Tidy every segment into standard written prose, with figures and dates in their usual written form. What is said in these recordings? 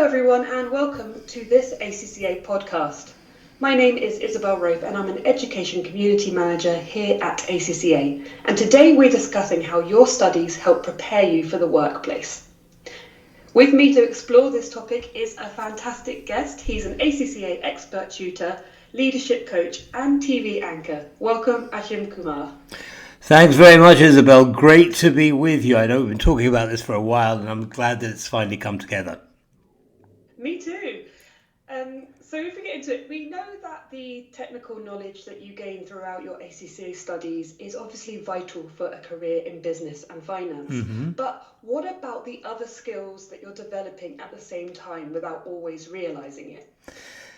everyone, and welcome to this ACCA podcast. My name is Isobel Wroath, and I'm an Education Community Manager here at ACCA. And today we're discussing how your studies help prepare you for the workplace. With me to explore this topic is a fantastic guest. He's an ACCA expert tutor, leadership coach, and TV anchor. Welcome, Ashim Kumar. Thanks very much, Isabel. Great to be with you. I know we've been talking about this for a while, and I'm glad that it's finally come together. Me too. So if we get into it, we know that the technical knowledge that you gain throughout your ACCA studies is obviously vital for a career in business and finance. But what about the other skills that you're developing at the same time without always realizing it?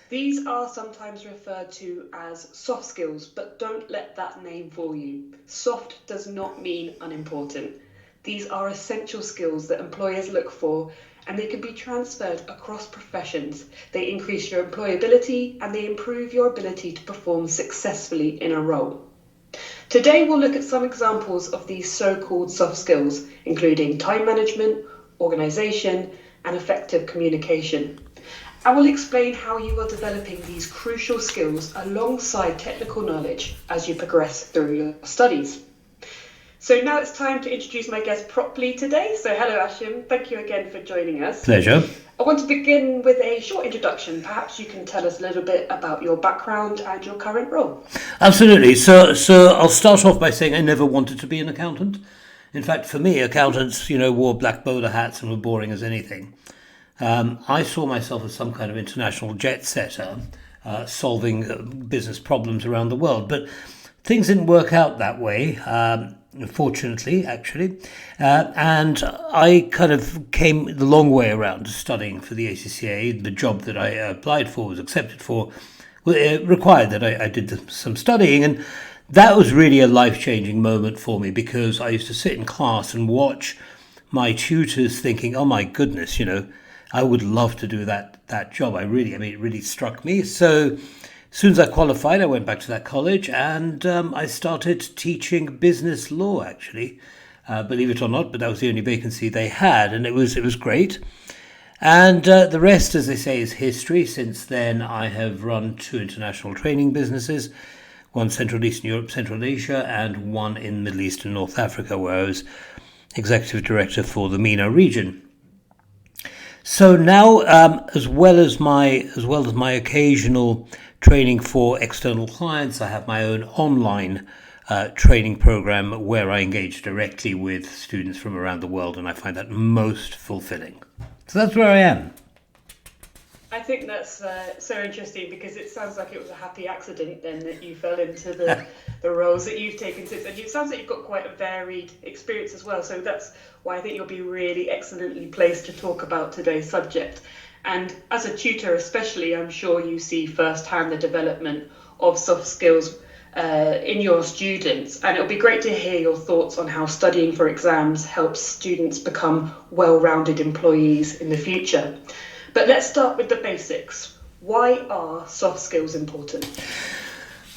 These are sometimes referred to as soft skills, but don't let that name fool you. Soft does not mean unimportant. These are essential skills that employers look for, and they can be transferred across professions. They increase your employability and they improve your ability to perform successfully in a role. Today we'll look at some examples of these so-called soft skills, including time management, organisation, and effective communication. I will explain how you are developing these crucial skills alongside technical knowledge as you progress through your studies. So now it's time to introduce my guest properly today. So hello Ashim, thank you again for joining us. Pleasure. I want to begin with a short introduction. Perhaps you can tell us a little bit about your background and your current role. Absolutely. So I'll start off by saying I never wanted to be an accountant. In fact, for me, accountants, wore black bowler hats and were boring as anything. I saw myself as some kind of international jet setter, solving business problems around the world. But things didn't work out that way. Fortunately, actually, and I kind of came the long way around to studying for the ACCA. The job that I applied for, was accepted for, it required that I did some studying, and that was really a life-changing moment for me, because I used to sit in class and watch my tutors thinking, oh my goodness, I would love to do that job. It really struck me. So as soon as I qualified, I went back to that college and I started teaching business law, actually, believe it or not, but that was the only vacancy they had, and it was great. And the rest, as they say, is history. Since then, I have run 2 international training businesses, one Central Eastern Europe, Central Asia, and one in Middle East and North Africa, where I was executive director for the MENA region. So now, as well as my occasional training for external clients, I have my own online training program where I engage directly with students from around the world, and I find that most fulfilling. So that's where I am. I think that's so interesting, because it sounds like it was a happy accident then that you fell into the roles that you've taken since. And it sounds like you've got quite a varied experience as well. So that's why I think you'll be really excellently placed to talk about today's subject. And as a tutor especially, I'm sure you see firsthand the development of soft skills in your students. And it'll be great to hear your thoughts on how studying for exams helps students become well-rounded employees in the future. But let's start with the basics. Why are soft skills important?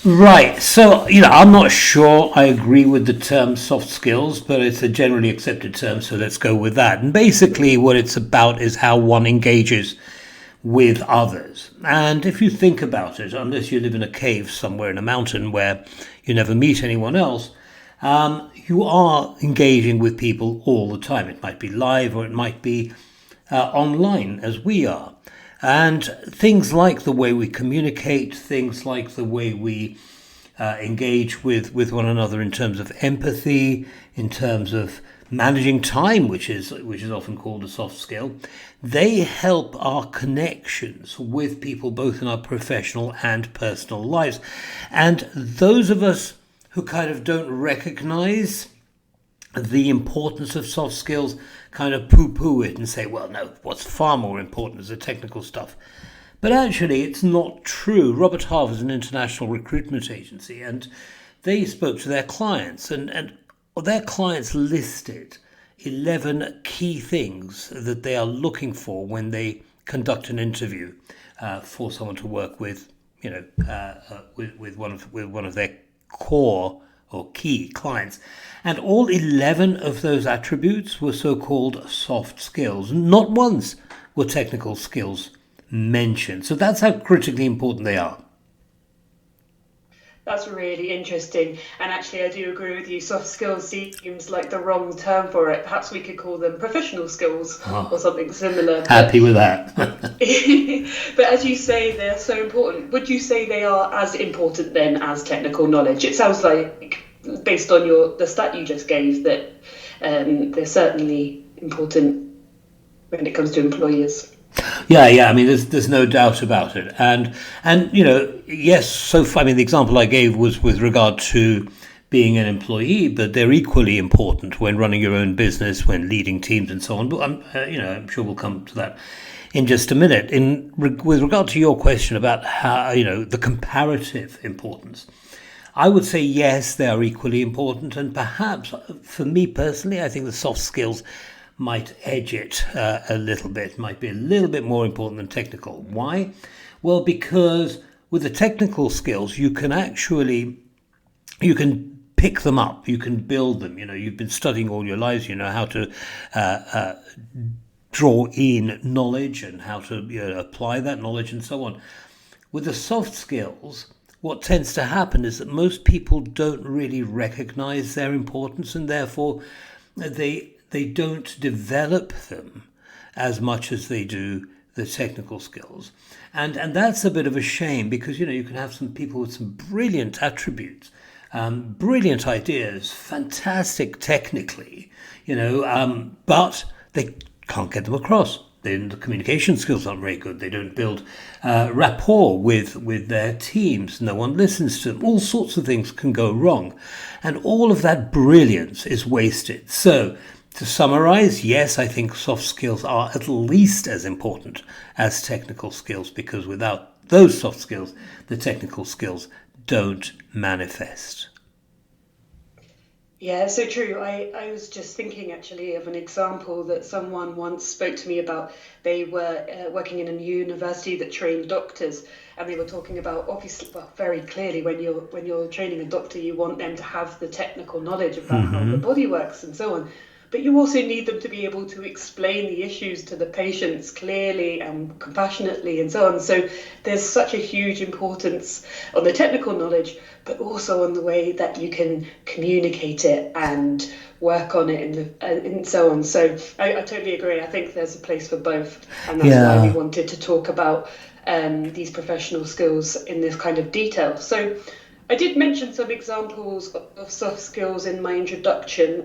Right. So, I'm not sure I agree with the term soft skills, but it's a generally accepted term, so let's go with that. And basically what it's about is how one engages with others. And if you think about it, unless you live in a cave somewhere in a mountain where you never meet anyone else, you are engaging with people all the time. It might be live or it might be online, as we are. And things like the way we communicate, things like the way we engage with one another in terms of empathy, in terms of managing time, which is often called a soft skill, they help our connections with people both in our professional and personal lives. And those of us who kind of don't recognize the importance of soft skills kind of poo-poo it and say, well, no, what's far more important is the technical stuff. But actually, it's not true. Robert Half is an international recruitment agency, and they spoke to their clients, and their clients listed 11 key things that they are looking for when they conduct an interview for someone to work with, with one of their core or key clients. And all 11 of those attributes were so-called soft skills. Not once were technical skills mentioned. So that's how critically important they are. That's really interesting. And actually, I do agree with you. Soft skills seems like the wrong term for it. Perhaps we could call them professional skills or something similar. Happy with that. But as you say, they're so important. Would you say they are as important then as technical knowledge? It sounds like, based on the stat you just gave, that they're certainly important when it comes to employers. Yeah. I mean, there's no doubt about it, and yes. So I mean, the example I gave was with regard to being an employee, but they're equally important when running your own business, when leading teams, and so on. But I'm sure we'll come to that in just a minute. With regard to your question about how the comparative importance, I would say yes, they are equally important, and perhaps for me personally, I think the soft skills might edge it a little bit, might be a little bit more important than technical. Why? Well, because with the technical skills, you can pick them up, you can build them. You've been studying all your lives, you know how to draw in knowledge and how to apply that knowledge and so on. With the soft skills, what tends to happen is that most people don't really recognize their importance, and therefore they don't develop them as much as they do the technical skills. And that's a bit of a shame, because you can have some people with some brilliant attributes, brilliant ideas, fantastic technically, but they can't get them across. Then the communication skills aren't very good. They don't build rapport with their teams. No one listens to them. All sorts of things can go wrong. And all of that brilliance is wasted. So to summarize, yes, I think soft skills are at least as important as technical skills, because without those soft skills, the technical skills don't manifest. Yeah, so true. I was just thinking actually of an example that someone once spoke to me about. They were working in a university that trained doctors, and they were talking about, obviously, well, very clearly, when you're training a doctor, you want them to have the technical knowledge about how the body works and so on. But you also need them to be able to explain the issues to the patients clearly and compassionately and so on. So there's such a huge importance on the technical knowledge, but also on the way that you can communicate it and work on it and so on. So I totally agree. I think there's a place for both. And that's why we wanted to talk about these professional skills in this kind of detail. So I did mention some examples of soft skills in my introduction,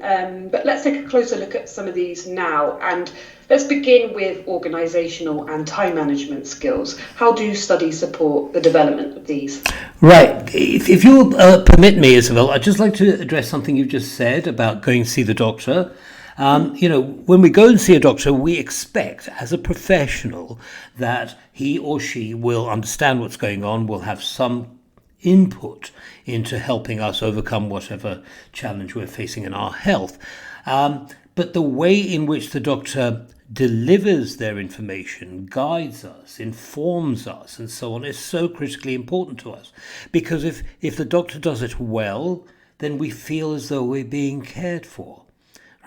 but let's take a closer look at some of these now. And let's begin with organisational and time management skills. How do studies support the development of these? Right. If you'll permit me, Isobel, I'd just like to address something you've just said about going to see the doctor. When we go and see a doctor, we expect as a professional that he or she will understand what's going on, will have some input into helping us overcome whatever challenge we're facing in our health. But the way in which the doctor delivers their information, guides us, informs us, and so on, is so critically important to us. Because if the doctor does it well, then we feel as though we're being cared for,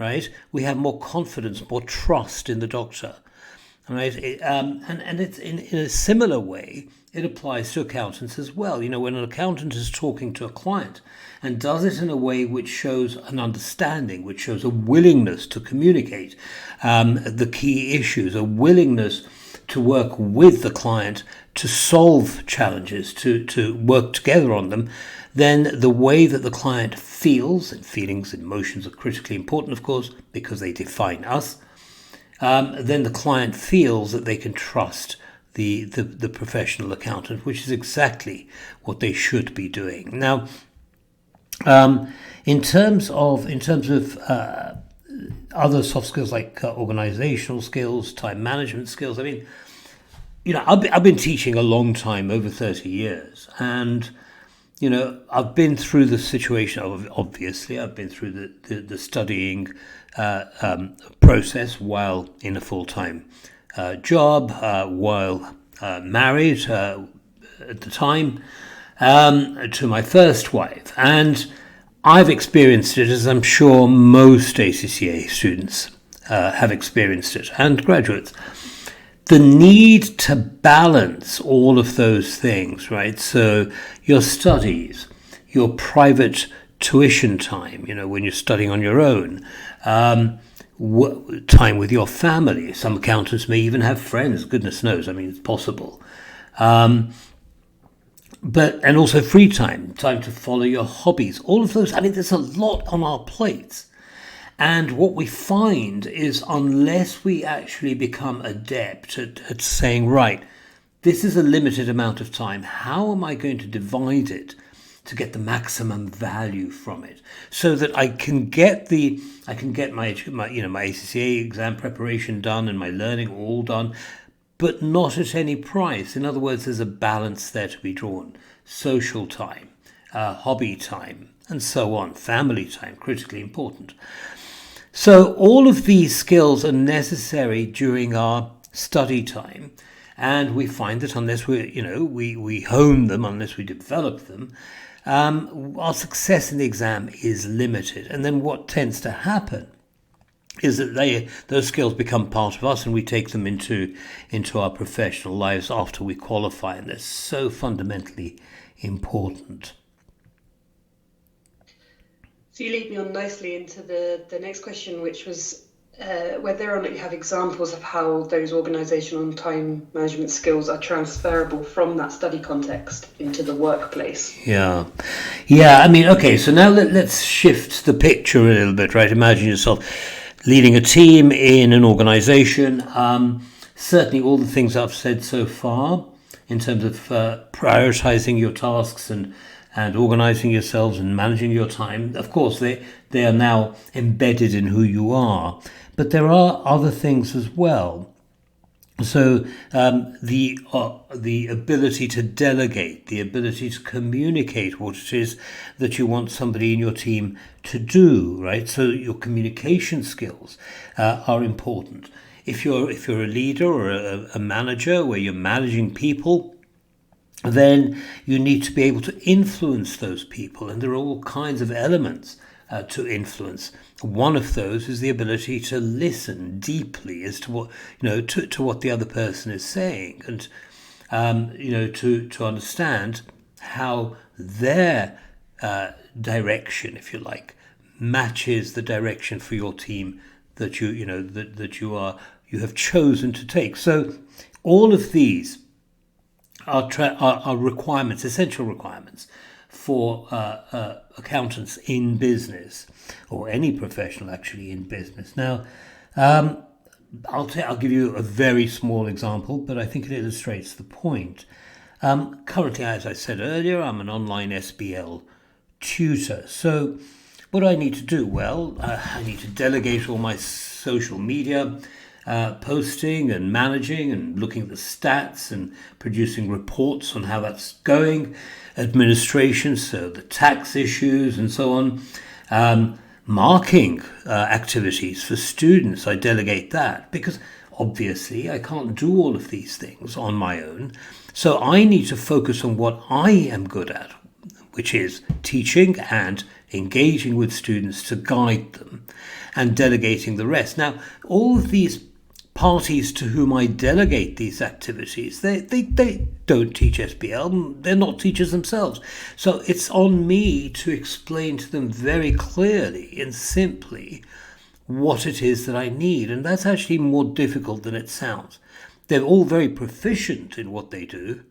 right? We have more confidence, more trust in the doctor, right? And it's in a similar way, it applies to accountants as well. When an accountant is talking to a client and does it in a way which shows an understanding, which shows a willingness to communicate the key issues, a willingness to work with the client to solve challenges, to work together on them, then the way that the client feels, and feelings and emotions are critically important, of course, because they define us, then the client feels that they can trust the professional accountant, which is exactly what they should be doing. Now, in terms of other soft skills like organizational skills, time management skills, I mean, I've been teaching a long time, over 30 years, and I've been through the situation. Obviously, I've been through the studying process while in a full-time job, while married at the time to my first wife. And I've experienced it, as I'm sure most ACCA students have experienced it, and graduates. the need to balance all of those things, right? So your studies, your private tuition time, when you're studying on your own, time with your family. Some accountants may even have friends, goodness knows, it's possible. And also free time to follow your hobbies, all of those. There's a lot on our plates. And what we find is, unless we actually become adept at saying, right, this is a limited amount of time, how am I going to divide it to get the maximum value from it, so that I can get my ACCA exam preparation done and my learning all done, but not at any price. In other words, there's a balance there to be drawn. Social time, hobby time, and so on. Family time, critically important. So all of these skills are necessary during our study time, and we find that unless we hone them, unless we develop them, our success in the exam is limited. And then what tends to happen is that those skills become part of us, and we take them into our professional lives after we qualify, and they're so fundamentally important. So you lead me on nicely into the next question, which was whether or not you have examples of how those organisational and time management skills are transferable from that study context into the workplace. Yeah. Okay, so now let's shift the picture a little bit, right? Imagine yourself leading a team in an organisation. Certainly all the things I've said so far in terms of prioritising your tasks and organising yourselves and managing your time, of course, they are now embedded in who you are. But there are other things as well. So the ability to delegate, the ability to communicate what it is that you want somebody in your team to do, right? So your communication skills are important. If you're a leader or a manager where you're managing people, then you need to be able to influence those people, and there are all kinds of elements to influence. One of those is the ability to listen deeply as to what to what the other person is saying, and to understand how their direction, if you like, matches the direction for your team that you have chosen to take. So all of these are requirements, essential requirements for accountants in business, or any professional actually in business. Now, I'll give you a very small example, but I think it illustrates the point. Currently, as I said earlier, I'm an online SBL tutor. So what do I need to do? Well, I need to delegate all my social media posting and managing and looking at the stats and producing reports on how that's going, administration, so the tax issues and so on, marking activities for students, I delegate that, because obviously I can't do all of these things on my own. So I need to focus on what I am good at, which is teaching and engaging with students to guide them, and delegating the rest. Now, all of these parties to whom I delegate these activities, they don't teach SBL, they're not teachers themselves. So it's on me to explain to them very clearly and simply what it is that I need. And that's actually more difficult than it sounds. They're all very proficient in what they do,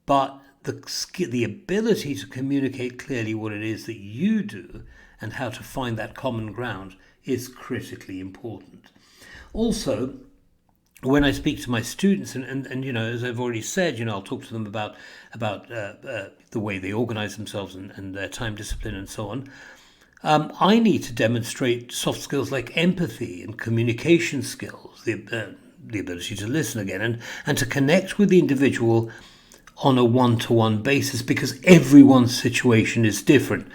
but the ability to communicate clearly what it is that you do and how to find that common ground is critically important. Also, when I speak to my students, and as I've already said, I'll talk to them about the way they organize themselves and their time discipline and so on. I need to demonstrate soft skills like empathy and communication skills, the ability to listen again, and to connect with the individual on a one-to-one basis, because everyone's situation is different.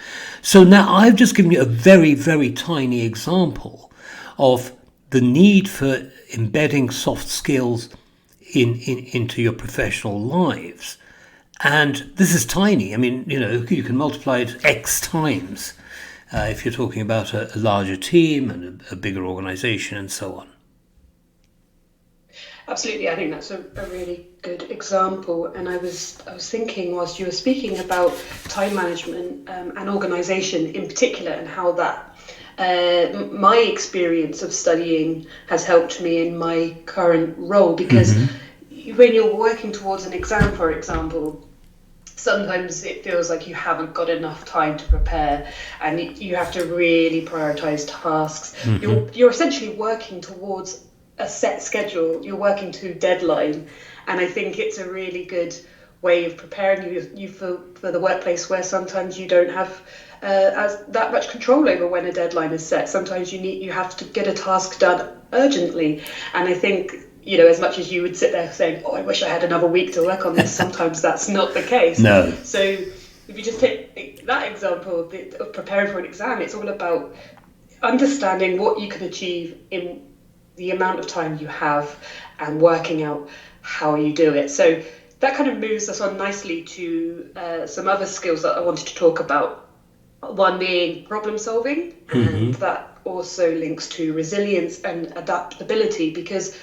So now I've just given you a very, very tiny example of the need for embedding soft skills into your professional lives. And this is tiny. You can multiply it X times if you're talking about a larger team and a bigger organization and so on. Absolutely, I think that's a really good example. And I was thinking whilst you were speaking about time management and organisation in particular, and how that my experience of studying has helped me in my current role. Because when you're working towards an exam, for example, sometimes it feels like you haven't got enough time to prepare, and you have to really prioritize tasks. You're essentially working towards a set schedule. You're working to deadline, and I think it's a really good way of preparing you for the workplace, where sometimes you don't have as that much control over when a deadline is set. Sometimes you have to get a task done urgently, and I think, as much as you would sit there saying, "Oh, I wish I had another week to work on this," sometimes that's not the case. No. So if you just take that example of preparing for an exam, it's all about understanding what you can achieve in the amount of time you have and working out how you do it. So that kind of moves us on nicely to some other skills that I wanted to talk about. One being problem solving, and that also links to resilience and adaptability, because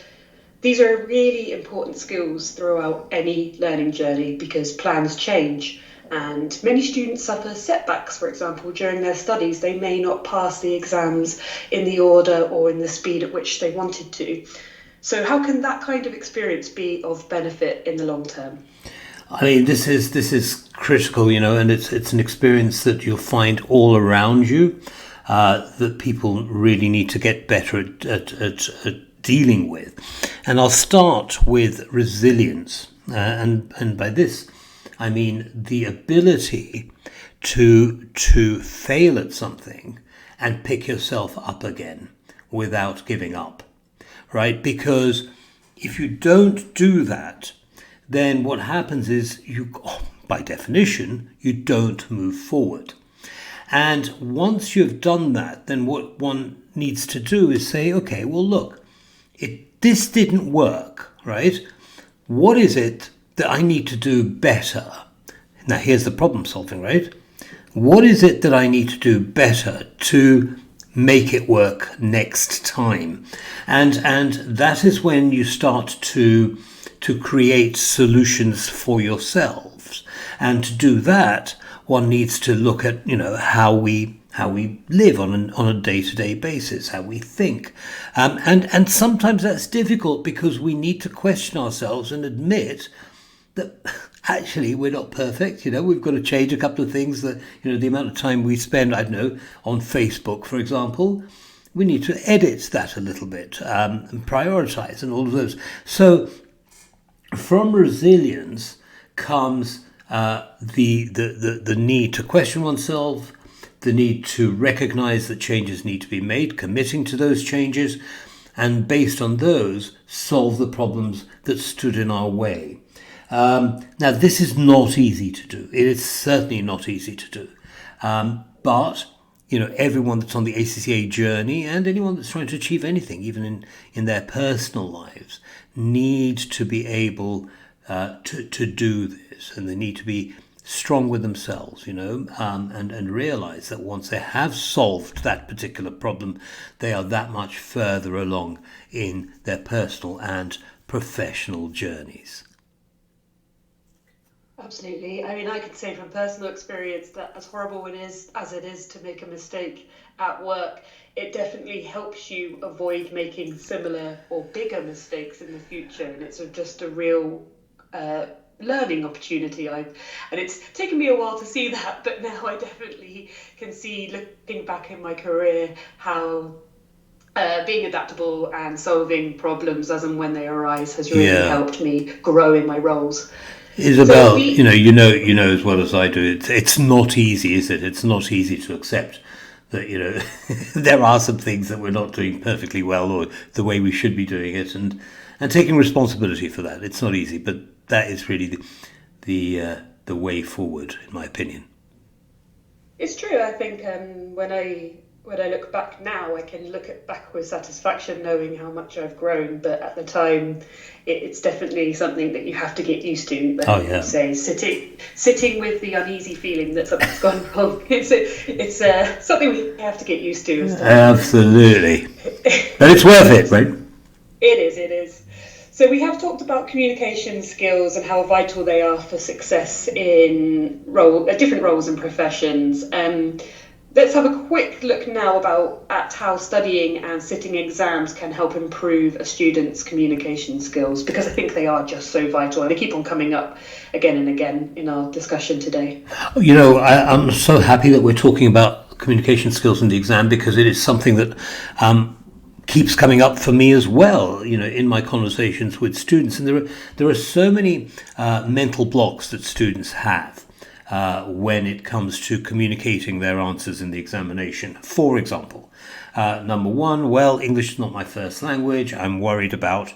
these are really important skills throughout any learning journey, because plans change. And many students suffer setbacks, for example, during their studies. They may not pass the exams in the order or in the speed at which they wanted to. So how can that kind of experience be of benefit in the long term? I mean, this is critical, and it's an experience that you'll find all around you, that people really need to get better at dealing with. And I'll start with resilience, and by this I mean the ability to fail at something and pick yourself up again without giving up, right? Because if you don't do that, then what happens is by definition, you don't move forward. And once you've done that, then what one needs to do is say, okay, well, look, this didn't work, right? What is it that I need to do better? Now, here's the problem solving, right? What is it that I need to do better to make it work next time? And that is when you start to create solutions for yourselves. And to do that, one needs to look at, how we live on a day-to-day basis, how we think. And sometimes that's difficult, because we need to question ourselves and admit that actually we're not perfect. We've got to change a couple of things. That, the amount of time we spend, I don't know, on Facebook, for example, we need to edit that a little bit, and prioritize, and all of those. So from resilience comes the need to question oneself, the need to recognize that changes need to be made, committing to those changes, and based on those, solve the problems that stood in our way. Now, this is not easy to do. It is certainly not easy to do. But, everyone that's on the ACCA journey, and anyone that's trying to achieve anything, even in their personal lives, need to be able to do this. And they need to be strong with themselves, and realize that once they have solved that particular problem, they are that much further along in their personal and professional journeys. Absolutely. I mean, I could say from personal experience that as horrible as it is to make a mistake at work, it definitely helps you avoid making similar or bigger mistakes in the future. And it's just a real learning opportunity. And it's taken me a while to see that, but now I definitely can see, looking back in my career, how being adaptable and solving problems as and when they arise has really helped me grow in my roles. Isobel, you know as well as I do, it's not easy, is it? It's not easy to accept that, there are some things that we're not doing perfectly well, or the way we should be doing it, and taking responsibility for that. It's not easy, but that is really the way forward, in my opinion. It's true. I think when I look back now, I can look back with satisfaction, knowing how much I've grown. But at the time, it's definitely something that you have to get used to. Say sitting with the uneasy feeling that something's gone wrong. It's something we have to get used to. Absolutely, but it's worth it, right? It is. So So we have talked about communication skills and how vital they are for success in different roles and professions. Let's have a quick look now at how studying and sitting exams can help improve a student's communication skills, because I think they are just so vital and they keep on coming up again and again in our discussion today. I'm so happy that we're talking about communication skills in the exam, because it is something that keeps coming up for me as well, in my conversations with students. And there are so many mental blocks that students have when it comes to communicating their answers in the examination. For example, number one, well, English is not my first language. I'm worried about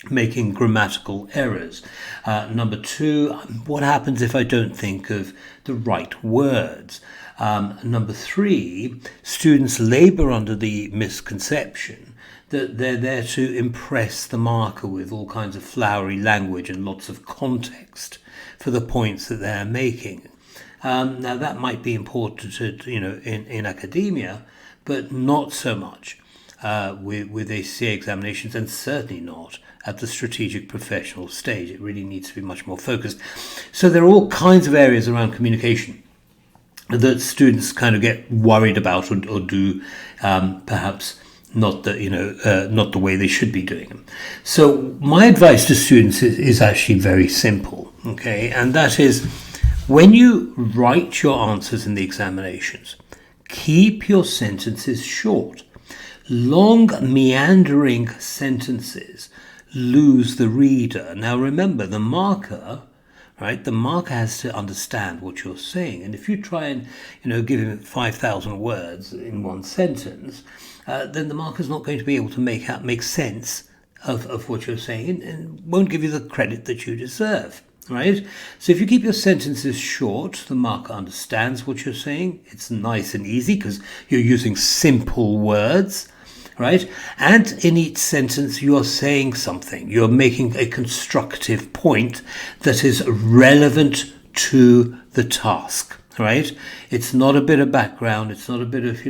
making grammatical errors. Number two, what happens if I don't think of the right words? Number three, students labour under the misconception that they're there to impress the marker with all kinds of flowery language and lots of context for the points that they're making. Now that might be important in academia, but not so much with ACCA examinations, and certainly not at the strategic professional stage. It really needs to be much more focused. So there are all kinds of areas around communication that students kind of get worried about or do perhaps not the way they should be doing them. So my advice to students is actually very simple, okay? And that is, when you write your answers in the examinations, keep your sentences short. Long, meandering sentences lose the reader. Now remember, the marker has to understand what you're saying. And if you try and, give him 5,000 words in one sentence, then the marker's not going to be able to make sense of what you're saying and won't give you the credit that you deserve. Right? So if you keep your sentences short, the marker understands what you're saying. It's nice and easy because you're using simple words, right? And in each sentence, you are saying something. You're making a constructive point that is relevant to the task, right? It's not a bit of background. It's not a bit of,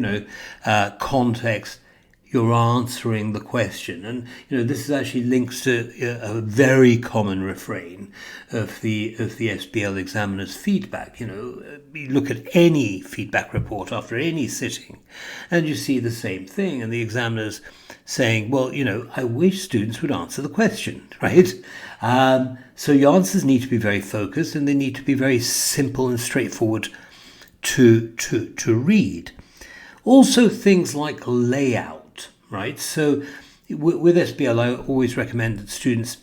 context. You're answering the question. And, this is actually links to a very common refrain of the SBL examiner's feedback. You look at any feedback report after any sitting and you see the same thing. And the examiner's saying, well, I wish students would answer the question, right? So your answers need to be very focused and they need to be very simple and straightforward to read. Also things like layout. Right, so with SBL, I always recommend that students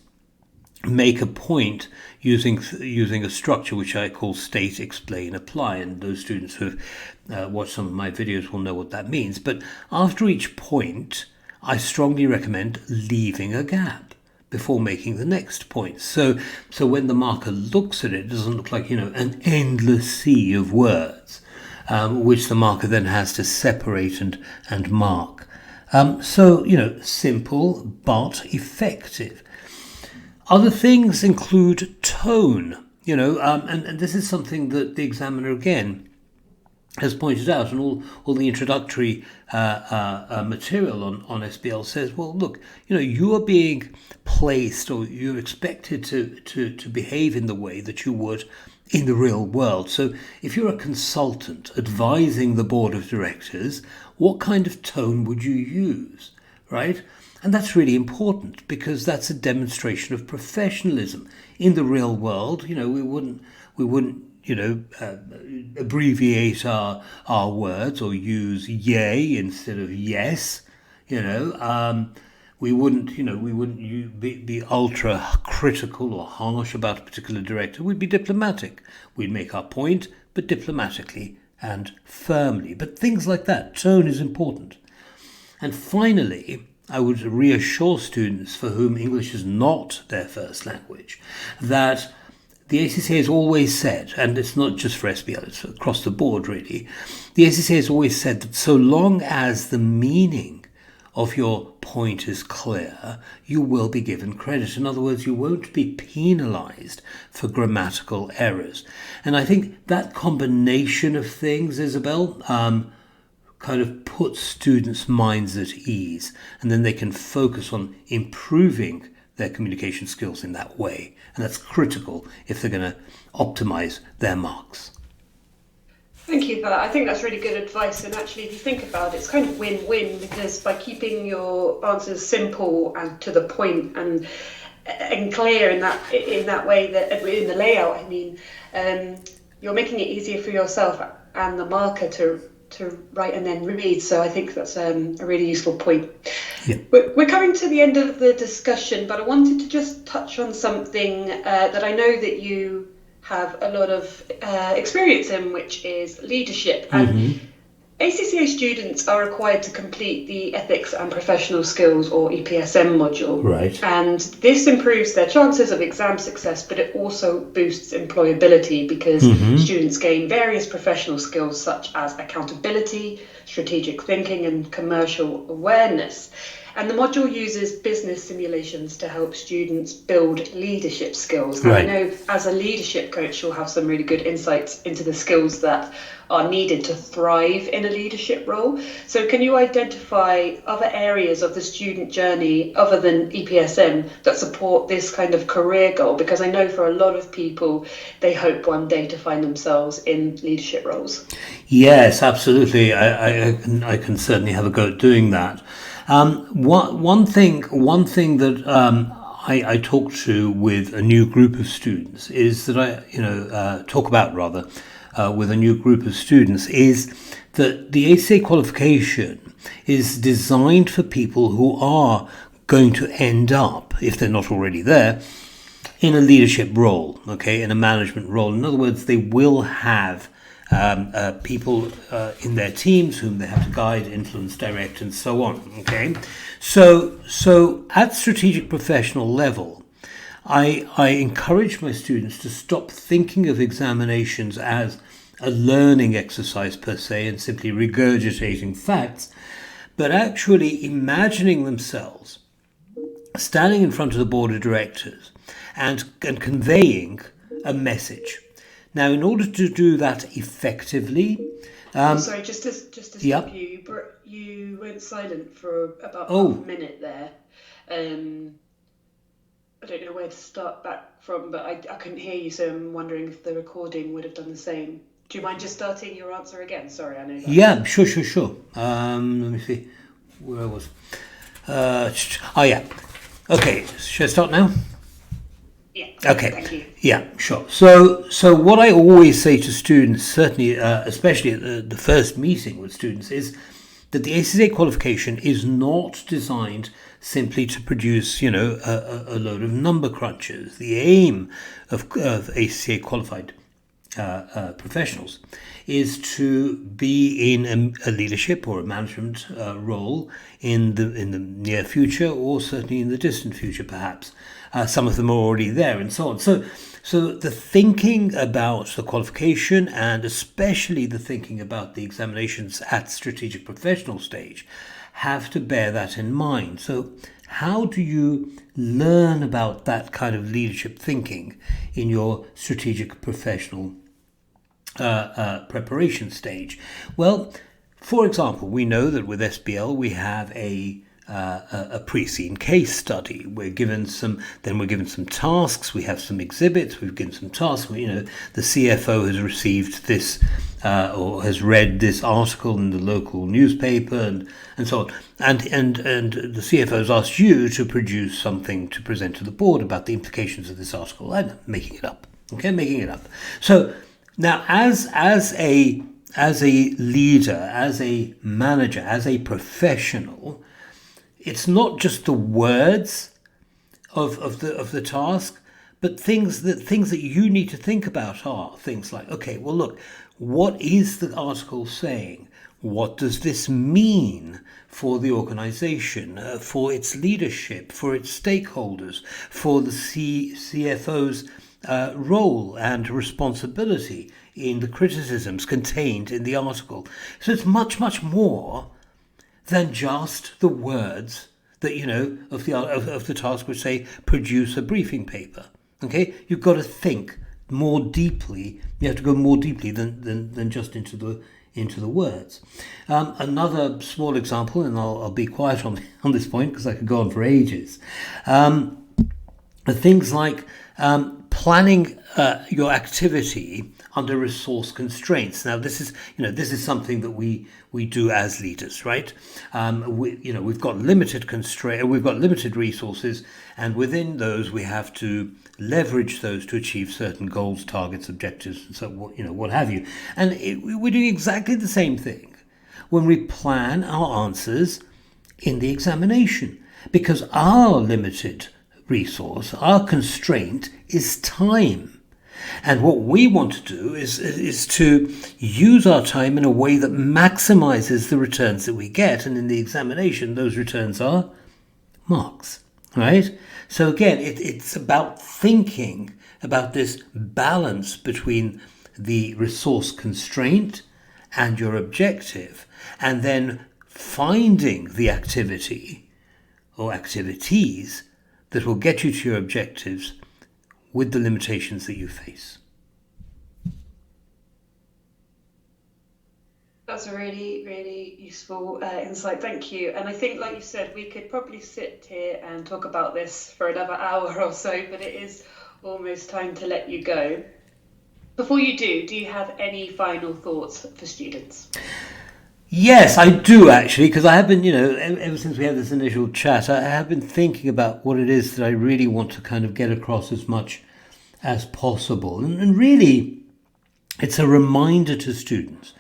make a point using a structure which I call state, explain, apply. And those students who have watched some of my videos will know what that means. But after each point, I strongly recommend leaving a gap before making the next point. So when the marker looks at it, it doesn't look like an endless sea of words, which the marker then has to separate and mark. Simple but effective. Other things include tone, and this is something that the examiner again has pointed out, and all the introductory material on SBL says, well, look, you are being placed, or you're expected to behave in the way that you would in the real world. So if you're a consultant advising the board of directors, what kind of tone would you use, right? And that's really important because that's a demonstration of professionalism. In the real world, we wouldn't abbreviate our words or use yay instead of yes. We wouldn't be ultra critical or harsh about a particular director. We'd be diplomatic. We'd make our point, but diplomatically and firmly. But things like that, tone is important. And finally, I would reassure students for whom English is not their first language that the ACCA has always said, and it's not just for SBL, it's across the board really, the ACCA has always said that so long as the meaning of your point is clear, you will be given credit. In other words, you won't be penalised for grammatical errors. And I think that combination of things, Isobel, kind of puts students' minds at ease, and then they can focus on improving their communication skills in that way. And that's critical if they're going to optimize their marks. Thank you for that. I think that's really good advice. And actually, if you think about it, it's kind of win-win, because by keeping your answers simple and to the point and clear in that way, that in the layout, I mean, you're making it easier for yourself and the marker to write and then read. So I think that's a really useful point. Yeah. We're coming to the end of the discussion, but I wanted to just touch on something that I know that you have a lot of experience in, which is leadership. And ACCA students are required to complete the Ethics and Professional Skills, or EPSM module. Right. And this improves their chances of exam success, but it also boosts employability, because students gain various professional skills such as accountability, strategic thinking, and commercial awareness. And the module uses business simulations to help students build leadership skills. And I know as a leadership coach, you'll have some really good insights into the skills that are needed to thrive in a leadership role. So can you identify other areas of the student journey other than EPSM that support this kind of career goal? Because I know for a lot of people, they hope one day to find themselves in leadership roles. Yes, absolutely. I can certainly have a go at doing that. One thing that I talk to with a new group of students is that with a new group of students is that the ACCA qualification is designed for people who are going to end up, if they're not already there, in a leadership role, in a management role. In other words, they will have people in their teams whom they have to guide, influence, direct, and so on. So at strategic professional level, I encourage my students to stop thinking of examinations as a learning exercise per se and simply regurgitating facts, but actually imagining themselves standing in front of the board of directors and conveying a message. Now, in order to do that effectively... sorry, just to stop you, you went silent for about half a minute there. I don't know where to start back from, but I couldn't hear you, so I'm wondering if the recording would have done the same. Do you mind just starting your answer again? Sorry, I know that. Yeah, sure. Let me see where I was. Okay, should I start now? Yeah. Okay. Thank you. Yeah, sure. So what I always say to students, certainly, especially at the first meeting with students, is that the ACCA qualification is not designed simply to produce, a load of number crunches. The aim of ACCA qualified professionals is to be in a leadership or a management role in the near future, or certainly in the distant future, perhaps. Some of them are already there, and so on. So the thinking about the qualification, and especially the thinking about the examinations at strategic professional stage, have to bear that in mind. So how do you learn about that kind of leadership thinking in your strategic professional preparation stage? Well, for example, we know that with SBL we have a pre-seen case study. We're given some tasks. We have some exhibits. We've given some tasks. The CFO has received this or has read this article in the local newspaper, and so on. And the CFO has asked you to produce something to present to the board about the implications of this article. I'm making it up. So now, as a leader, as a manager, as a professional, it's not just the words of the task, but things that you need to think about are things like, okay, well, look, what is the article saying? What does this mean for the organization, for its leadership, for its stakeholders, for the CFO's role and responsibility in the criticisms contained in the article? So it's much, much more than just the words that of the task which say produce a briefing paper. You've got to think more deeply. You have to go more deeply than just into the words. Another small example, and I'll be quiet on this point because I could go on for ages. things like planning your activity under resource constraints. Now, this is something that we do as leaders, right? We've got we've got limited resources, and within those we have to leverage those to achieve certain goals, targets, objectives, and so what have you. And we're doing exactly the same thing when we plan our answers in the examination, because our limited resource, our constraint, is time. And what we want to do is to use our time in a way that maximizes the returns that we get. And in the examination, those returns are marks, right? So again, it's about thinking about this balance between the resource constraint and your objective, and then finding the activity or activities that will get you to your objectives with the limitations that you face. That's a really, really useful insight. Thank you. And I think, like you said, we could probably sit here and talk about this for another hour or so, but it is almost time to let you go. Before you do you have any final thoughts for students? Yes, I do actually, because I have been, ever since we had this initial chat, I have been thinking about what it is that I really want to kind of get across as much as possible. And really, it's a reminder to students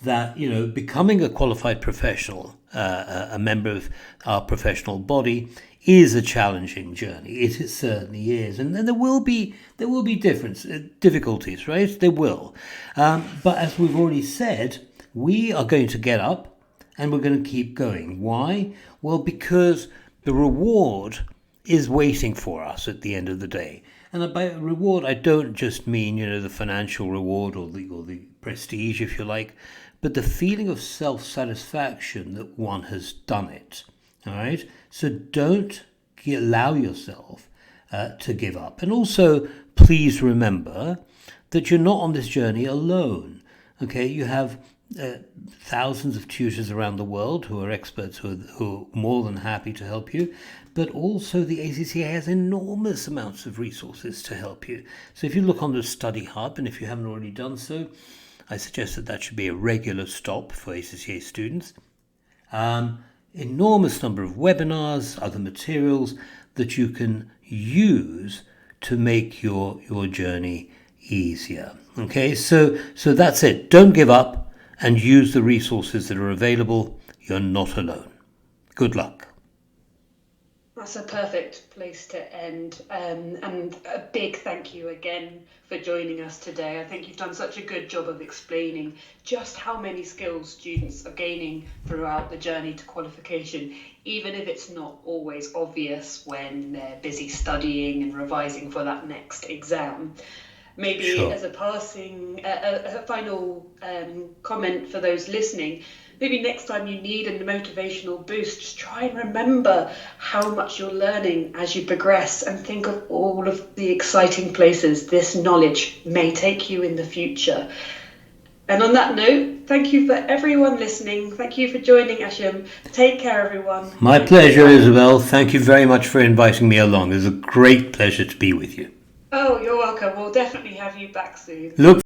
that, becoming a qualified professional, a member of our professional body, is a challenging journey. It certainly is. And then there will be difficulties, right? There will. But as we've already said, we are going to get up and we're going to keep going. Why? Well, because the reward is waiting for us at the end of the day. And by reward, I don't just mean, the financial reward or the prestige, if you like, but the feeling of self-satisfaction that one has done it. All right? So don't allow yourself to give up. And also, please remember that you're not on this journey alone. Okay? You have thousands of tutors around the world who are experts who are more than happy to help you, but also the ACCA has enormous amounts of resources to help you. So if you look on the Study Hub, and if you haven't already done so, I suggest that should be a regular stop for ACCA students. Enormous number of webinars, other materials that you can use to make your journey easier. Okay, so that's it. Don't give up. And use the resources that are available. You're not alone. Good luck. That's a perfect place to end. And a big thank you again for joining us today. I think you've done such a good job of explaining just how many skills students are gaining throughout the journey to qualification, even if it's not always obvious when they're busy studying and revising for that next exam. Maybe sure. As a final comment for those listening, maybe next time you need a motivational boost, just try and remember how much you're learning as you progress, and think of all of the exciting places this knowledge may take you in the future. And on that note, thank you for everyone listening. Thank you for joining, Ashim. Take care, everyone. My pleasure, Isobel. Thank you very much for inviting me along. It was a great pleasure to be with you. Oh, you're welcome. We'll definitely have you back soon. Look